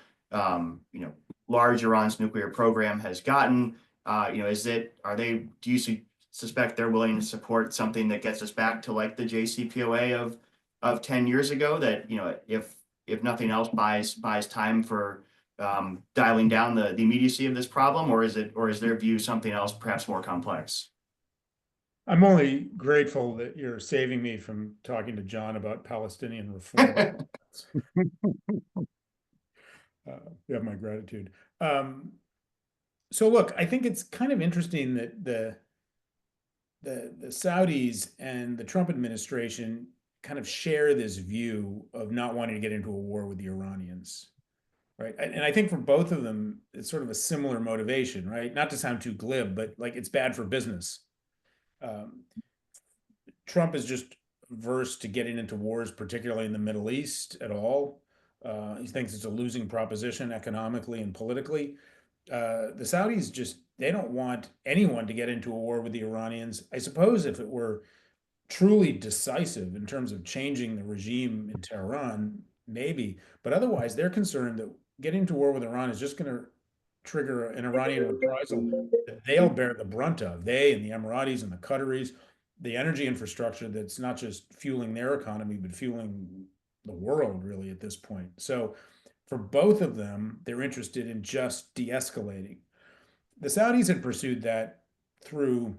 large Iran's nuclear program has gotten? Do you suspect they're willing to support something that gets us back to like the JCPOA of 10 years ago, that if nothing else buys time for dialing down the immediacy of this problem, or is their view something else perhaps more complex? I'm only grateful that you're saving me from talking to John about Palestinian reform. You have my gratitude. So look, I think it's kind of interesting that the Saudis and the Trump administration kind of share this view of not wanting to get into a war with the Iranians, right? And I think for both of them, it's sort of a similar motivation, right? Not to sound too glib, but like it's bad for business. Trump is just averse to getting into wars, particularly in the Middle East at all. He thinks it's a losing proposition economically and politically. The Saudis they don't want anyone to get into a war with the Iranians. I suppose if it were truly decisive in terms of changing the regime in Tehran, maybe. But otherwise, they're concerned that getting into war with Iran is just going to trigger an Iranian reprisal that they'll bear the brunt of. They and the Emiratis and the Qataris, the energy infrastructure that's not just fueling their economy, but fueling the world really at this point. So for both of them, they're interested in just de-escalating. The Saudis had pursued that through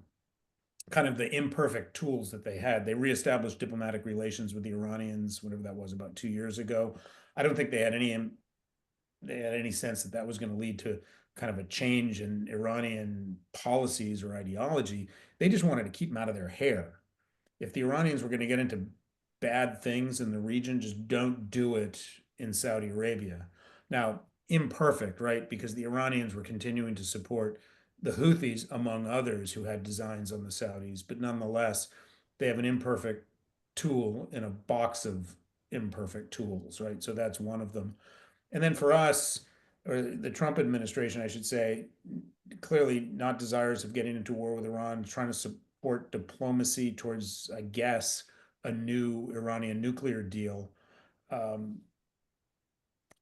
kind of the imperfect tools that they had. They reestablished diplomatic relations with the Iranians, whatever that was, about 2 years ago. I don't think they had any sense that that was going to lead to kind of a change in Iranian policies or ideology. They just wanted to keep them out of their hair. If the Iranians were going to get into bad things in the region, just don't do it in Saudi Arabia. Now, imperfect, right? Because the Iranians were continuing to support the Houthis, among others, who had designs on the Saudis, but nonetheless, they have an imperfect tool in a box of imperfect tools, right? So that's one of them. And then for us, or the Trump administration, I should say, clearly not desirous of getting into war with Iran, trying to support diplomacy towards, I guess, a new Iranian nuclear deal.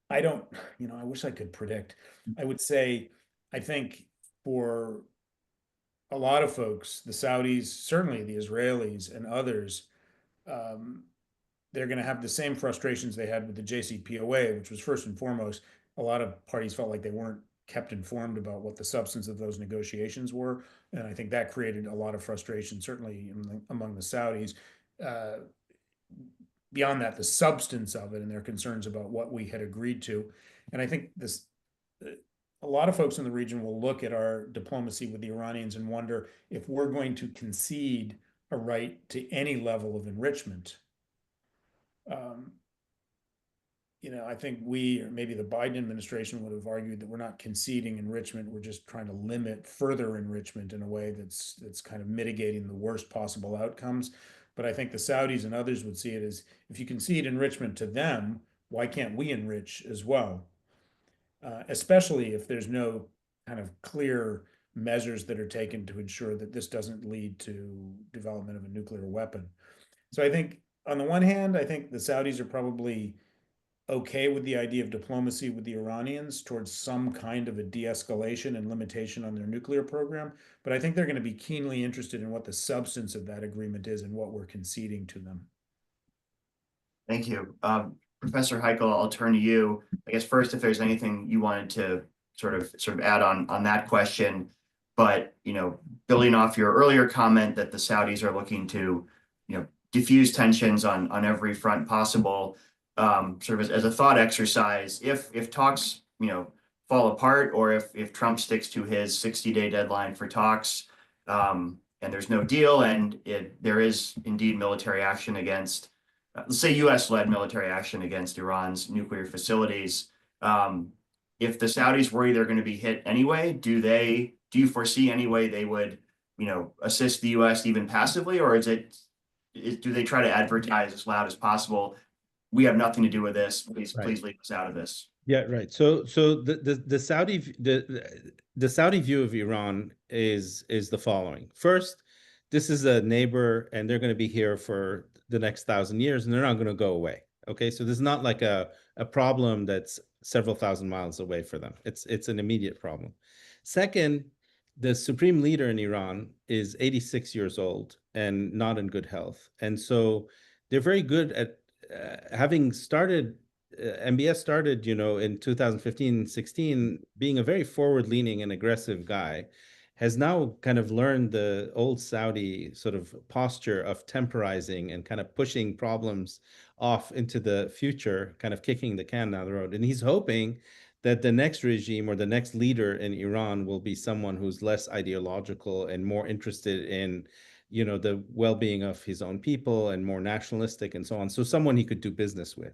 I don't, I wish I could predict. I would say, I think for a lot of folks, the Saudis, certainly the Israelis and others, they're going to have the same frustrations they had with the JCPOA, which was first and foremost, a lot of parties felt like they weren't kept informed about what the substance of those negotiations were. And I think that created a lot of frustration, certainly among the Saudis. Beyond that, the substance of it and their concerns about what we had agreed to. And I think a lot of folks in the region will look at our diplomacy with the Iranians and wonder if we're going to concede a right to any level of enrichment. I think we, or maybe the Biden administration, would have argued that we're not conceding enrichment. We're just trying to limit further enrichment in a way that's kind of mitigating the worst possible outcomes. But I think the Saudis and others would see it as, if you concede enrichment to them, why can't we enrich as well? Especially if there's no kind of clear measures that are taken to ensure that this doesn't lead to development of a nuclear weapon. So I think on the one hand, I think the Saudis are probably okay with the idea of diplomacy with the Iranians towards some kind of a de-escalation and limitation on their nuclear program. But I think they're going to be keenly interested in what the substance of that agreement is and what we're conceding to them. Thank you. Professor Haykel, I'll turn to you. I guess first, if there's anything you wanted to sort of add on that question, but building off your earlier comment that the Saudis are looking to diffuse tensions on every front possible, sort of as a thought exercise, if talks fall apart, or if Trump sticks to his 60-day deadline for talks, and there's no deal, and there is indeed military action against, let's say US-led military action against Iran's nuclear facilities. If the Saudis worry they're going to be hit anyway, do you foresee any way they would, assist the US even passively, or do they try to advertise as loud as possible, we have nothing to do with this, please leave us out of this? Yeah, right. So the Saudi view of Iran is the following. First, this is a neighbor, and they're going to be here for the next 1,000 years, and they're not going to go away. Okay, so this is not like a problem that's several thousand miles away for them. It's an immediate problem. Second, the supreme leader in Iran is 86 years old and not in good health, and so they're very good at having started. MBS started, in 2015-16, being a very forward-leaning and aggressive guy, has now kind of learned the old Saudi sort of posture of temporizing and kind of pushing problems off into the future, kind of kicking the can down the road. And he's hoping that the next regime or the next leader in Iran will be someone who's less ideological and more interested in, the well-being of his own people and more nationalistic and so on. So someone he could do business with.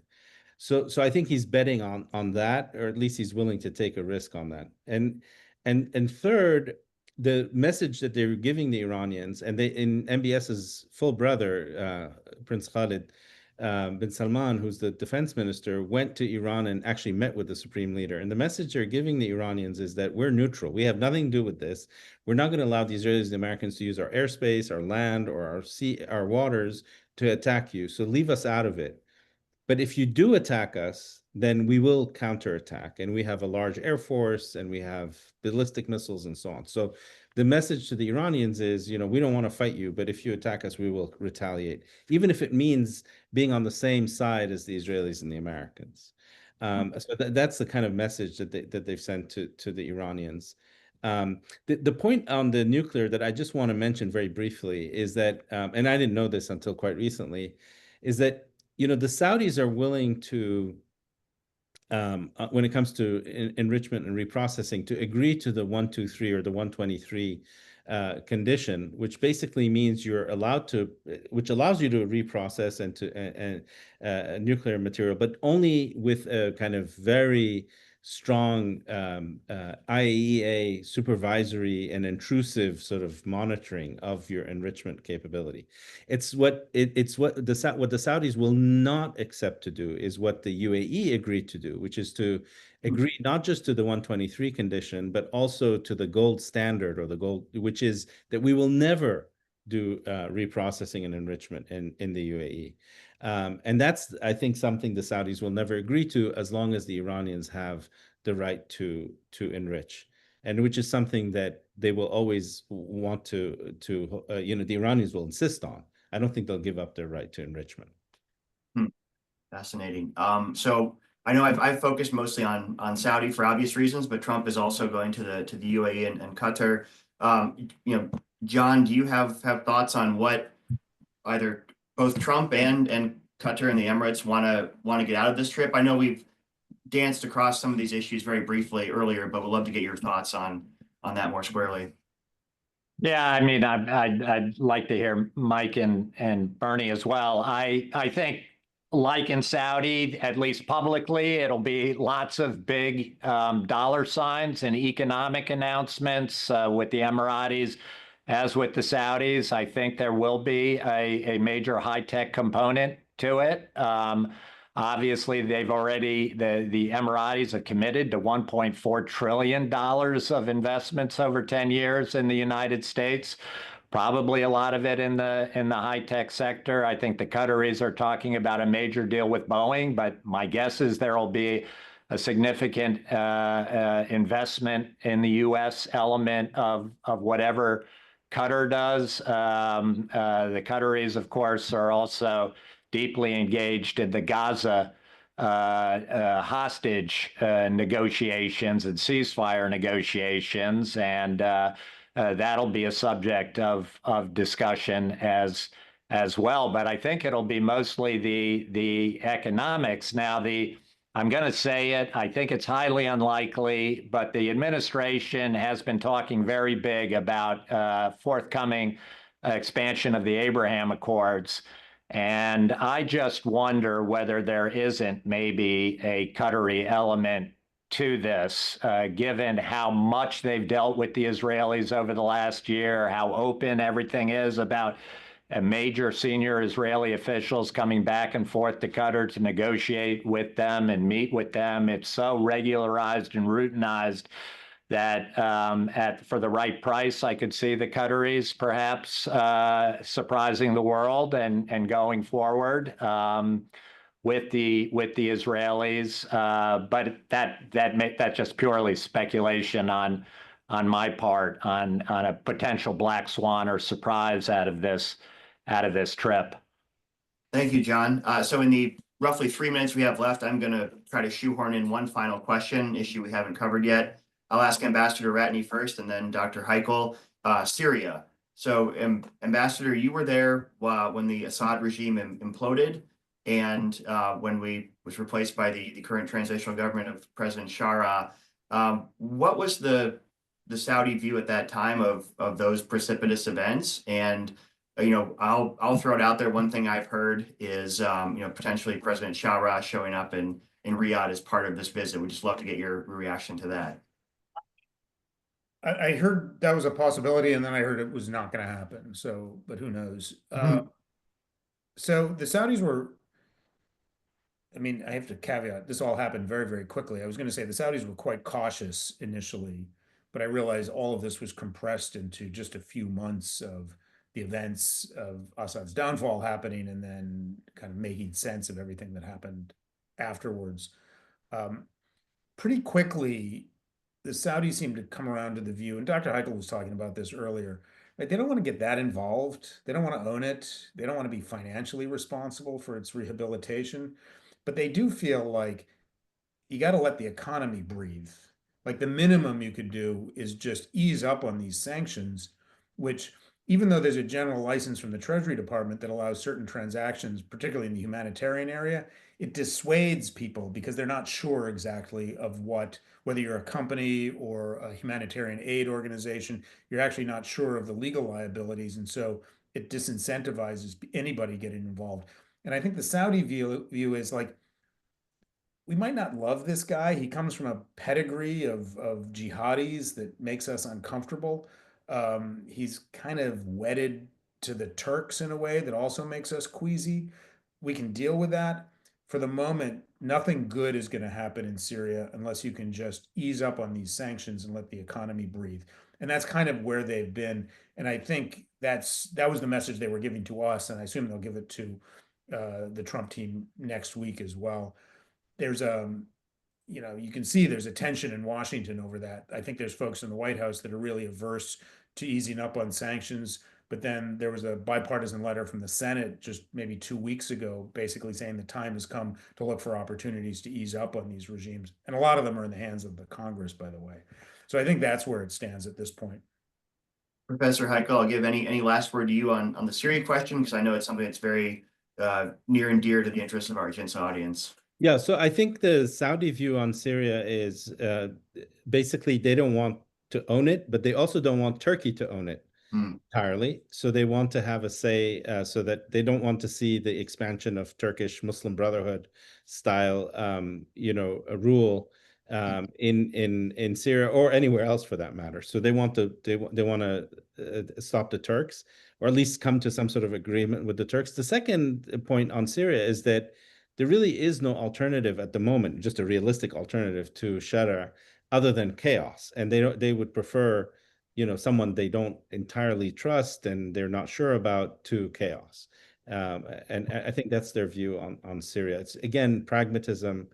So I think he's betting on that, or at least he's willing to take a risk on that. And third, the message that they're giving the Iranians, and they in MBS's full brother, Prince Khalid, bin Salman, who's the defense minister, went to Iran and actually met with the supreme leader. And the message they're giving the Iranians is that we're neutral. We have nothing to do with this. We're not going to allow the Israelis and the Americans to use our airspace, our land, or our sea, our waters to attack you. So leave us out of it. But if you do attack us, then we will counterattack. And we have a large air force and we have ballistic missiles and so on. So the message to the Iranians is, we don't want to fight you, but if you attack us, we will retaliate, even if it means being on the same side as the Israelis and the Americans. So that's the kind of message that they've sent to the Iranians. The point on the nuclear that I just want to mention very briefly is that, and I didn't know this until quite recently, is that the Saudis are willing to, when it comes to enrichment and reprocessing, to agree to the 123 or the 123 condition, which basically means you're allowed to, which allows you to reprocess and nuclear material, but only with a kind of very strong IAEA supervisory and intrusive sort of monitoring of your enrichment capability. What the Saudis will not accept to do is what the UAE agreed to do, which is to agree not just to the 123 condition, but also to the gold standard, or the gold, which is that we will never do reprocessing and enrichment in the UAE. And that's, I think, something the Saudis will never agree to as long as the Iranians have the right to enrich, and which is something that they will always want to the Iranians will insist on. I don't think they'll give up their right to enrichment. Fascinating. So I know I've focused mostly on Saudi for obvious reasons, but Trump is also going to the UAE and Qatar. John, do you have thoughts on what either both Trump and Qatar and the Emirates want to get out of this trip? I know we've danced across some of these issues very briefly earlier, but we'd love to get your thoughts on that more squarely. Yeah, I mean, I'd like to hear Mike and Bernie as well. I think, like in Saudi, at least publicly, it'll be lots of big dollar signs and economic announcements with the Emiratis. As with the Saudis, I think there will be a major high-tech component to it. Obviously, they've already, the Emiratis have committed to $1.4 trillion of investments over 10 years in the United States. Probably a lot of it in the high-tech sector. I think the Qataris are talking about a major deal with Boeing, but my guess is there will be a significant investment in the U.S. element of whatever Qatar does. The Qataris, of course, are also deeply engaged in the Gaza hostage negotiations and ceasefire negotiations, and that'll be a subject of discussion as well. But I think it'll be mostly the economics. Now, I'm going to say it, I think it's highly unlikely, but the administration has been talking very big about forthcoming expansion of the Abraham Accords. And I just wonder whether there isn't maybe a Qatari element to this, given how much they've dealt with the Israelis over the last year, how open everything is about major senior Israeli officials coming back and forth to Qatar to negotiate with them and meet with them. It's so regularized and routinized that for the right price, I could see the Qataris perhaps surprising the world and going forward with the Israelis. But that's just purely speculation on my part on a potential black swan or surprise out of this trip. Thank you, John. So in the roughly 3 minutes we have left, I'm going to try to shoehorn in one final question, issue we haven't covered yet. I'll ask Ambassador Ratney first, and then Dr. Haykel. Syria. So, Ambassador, you were there when the Assad regime imploded, and when we was replaced by the current transitional government of President Shara. What was the Saudi view at that time of those precipitous events? And I'll throw it out there. One thing I've heard is potentially President Shara showing up in Riyadh as part of this visit. We'd just love to get your reaction to that. I heard that was a possibility, and then I heard it was not going to happen. So, but who knows? So the Saudis were I mean, I have to caveat, this all happened very, very quickly. I was going to say the Saudis were quite cautious initially, but I realized all of this was compressed into just a few months of the events of Assad's downfall happening and then kind of making sense of everything that happened afterwards. Um, Pretty quickly, the Saudis seem to come around to the view, and Dr. Haykel was talking about this earlier. Like, they don't want to get that involved. They don't want to own it. They don't want to be financially responsible for its rehabilitation. But they do feel like you got to let the economy breathe. Like the minimum you could do is just ease up on these sanctions, which, even though there's a general license from the Treasury Department that allows certain transactions, particularly in the humanitarian area, it dissuades people because they're not sure exactly of whether you're a company or a humanitarian aid organization, you're actually not sure of the legal liabilities. And so it disincentivizes anybody getting involved. And I think the Saudi view is like, we might not love this guy. He comes from a pedigree of jihadis that makes us uncomfortable. He's kind of wedded to the Turks in a way that also makes us queasy. We can deal with that. For the moment, nothing good is going to happen in Syria unless you can just ease up on these sanctions and let the economy breathe. And that's kind of where they've been. And I think that was the message they were giving to us, and I assume they'll give it to the Trump team next week as well. There's you can see there's a tension in Washington over that. I think there's folks in the White House that are really averse to easing up on sanctions. But then there was a bipartisan letter from the Senate just maybe 2 weeks ago, basically saying the time has come to look for opportunities to ease up on these regimes. And a lot of them are in the hands of the Congress, by the way. So I think that's where it stands at this point. Professor Haykel, I'll give any last word to you on the Syria question, because I know it's something that's very near and dear to the interests of our JINSA audience. Yeah, so I think the Saudi view on Syria is basically they don't want to own it, but they also don't want Turkey to own it entirely. So they want to have a say, so that they don't want to see the expansion of Turkish Muslim Brotherhood style, a rule in Syria or anywhere else for that matter. So they want to stop the Turks, or at least come to some sort of agreement with the Turks. The second point on Syria is that there really is no alternative at the moment, just a realistic alternative to Sharia other than chaos. And they would prefer, someone they don't entirely trust and they're not sure about to chaos. And I think that's their view on Syria. It's, again, pragmatism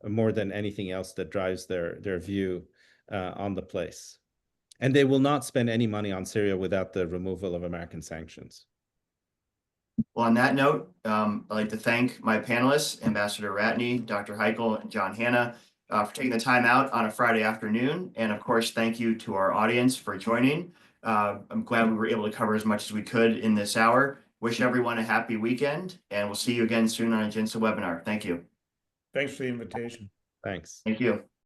more than anything else that drives their view on the place. And they will not spend any money on Syria without the removal of American sanctions. Well, on that note, I'd like to thank my panelists, Ambassador Ratney, Dr. Haykel, and John Hanna, for taking the time out on a Friday afternoon. And of course, thank you to our audience for joining. I'm glad we were able to cover as much as we could in this hour. Wish everyone a happy weekend, and we'll see you again soon on a JINSA webinar. Thank you. Thanks for the invitation. Thanks. Thank you.